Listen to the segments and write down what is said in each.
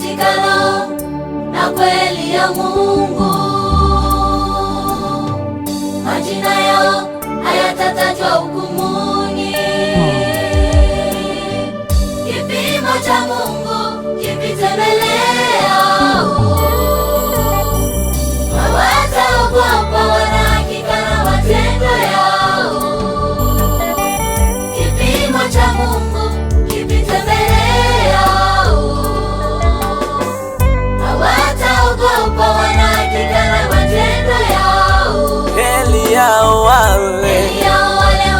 katika roho na kweli ya Mungu. Majina yao hayatatajwa hukumuni. Kipimo cha Mungu kipite mbele yao. Hawataogopa wanahakika na matendo yao. Kipimo cha Mungu kipite mbele yao. Hawataogopa wanahakika na matendo yao. Heri yao wale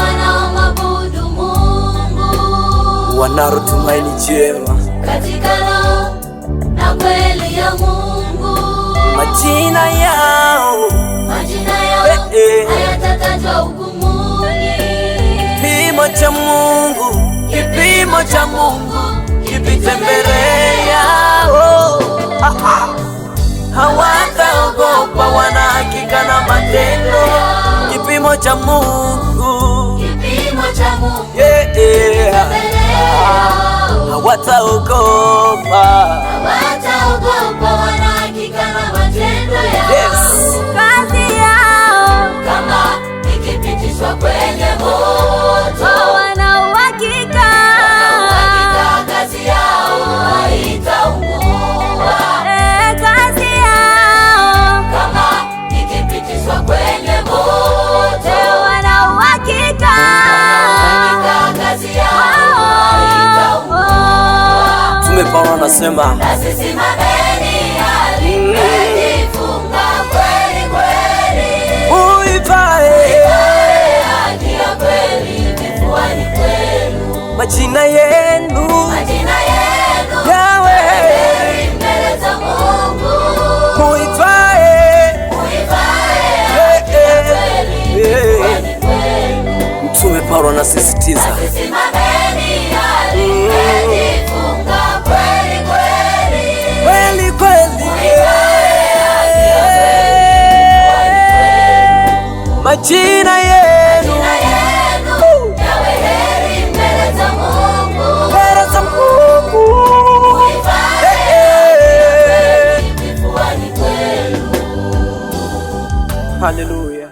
wanaomwabudu Mungu, wanaotumaini jema katika roho na kweli ya Mungu. Majina yao hayatatajwa hukumuni. Kipimo cha Mungu, kipimo cha Mungu kipite mbele yao. Hawataogopa wanahakika na matendo. Kipimo cha Mungu, hawataogopa wanahakika na matendo yao. Yes. Kazi yao kama ikipitishwa kwenye moto, wana uhakika kazi yao haitaungua. Kazi yao kama ikipitishwa kwenye moto, wana uhakika kazi yao haitaungua. Paulo anasema simameni hali mmejifunga kweli kweli. Uivae haki ya kweli kifuani kwenu. Majina yenu yawe heri mbele za Mungu. Uivae haki ya kweli kifuani kwenu. Mtume Paulo anasisitiza simameni hali mmejifunga kweli kweli. Majina yenu yawe heri mbele za Mungu. Kifuani kwenu. Haleluya.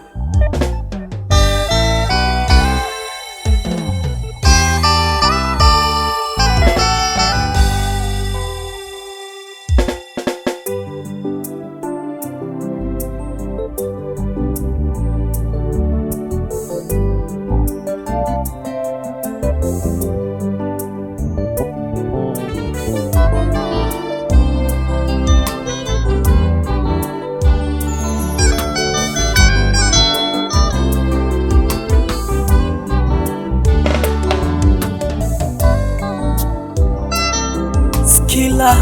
Kila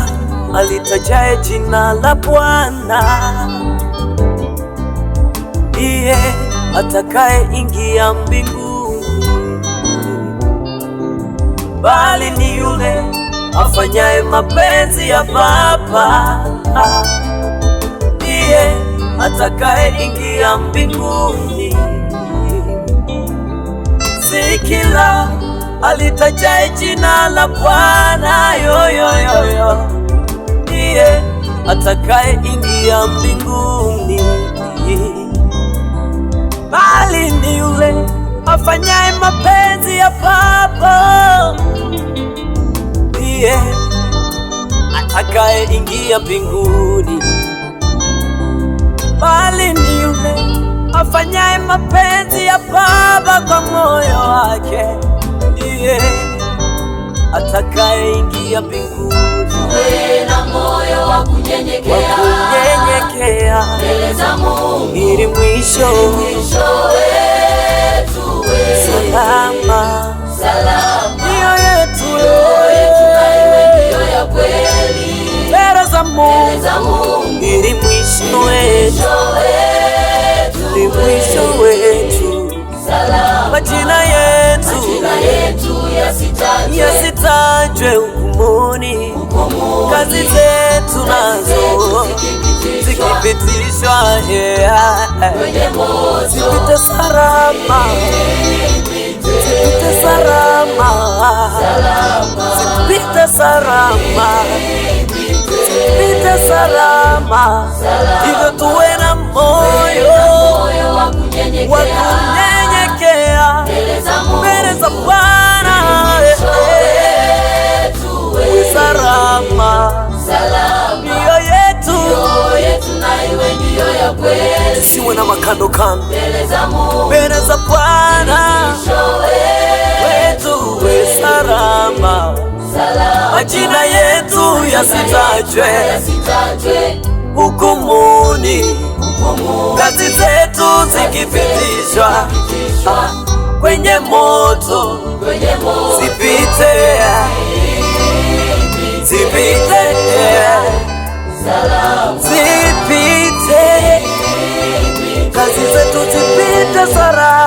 alitajaye jina la Bwana ndiye atakaye ingia mbinguni, bali ni yule afanyaye mapenzi ya Baba ndiye atakaye ingia mbinguni. Si kila alitajaye jina la Bwana yoyoyo ndiye atakaye ingia mbinguni, bali ni yule afanyaye mapenzi ya Baba ndiye atakaye ingia mbinguni, bali ni yule afanyaye mapenzi ya Baba kwa moyo wake ndiye atakaye ingia mbinguni. Tuwe na moyo wa kunyenyekea mbele za Mungu, ili mwisho wetu salama. Ndio yetu ndio ya kweli mbele za Mungu, ili mwisho wetu salama. Majina yetu yasitajwe hukumuni. Kazi zetu nazo zikipitishwa zipite salama, zipite salama, zipite salama, salama, hivyo tuwe na moyo wa kunyenyekea mbele za Bwana. Uwe salama, mioyo yetu na iwe ndio ya kweli, siwe na makando kando mbele za Bwana wetu. Uwe salama, majina yetu yasitajwe hukumuni, kazi zetu zikipitishwa kwenye moto, zipite zipite zipite, kazi zetu zipite salama.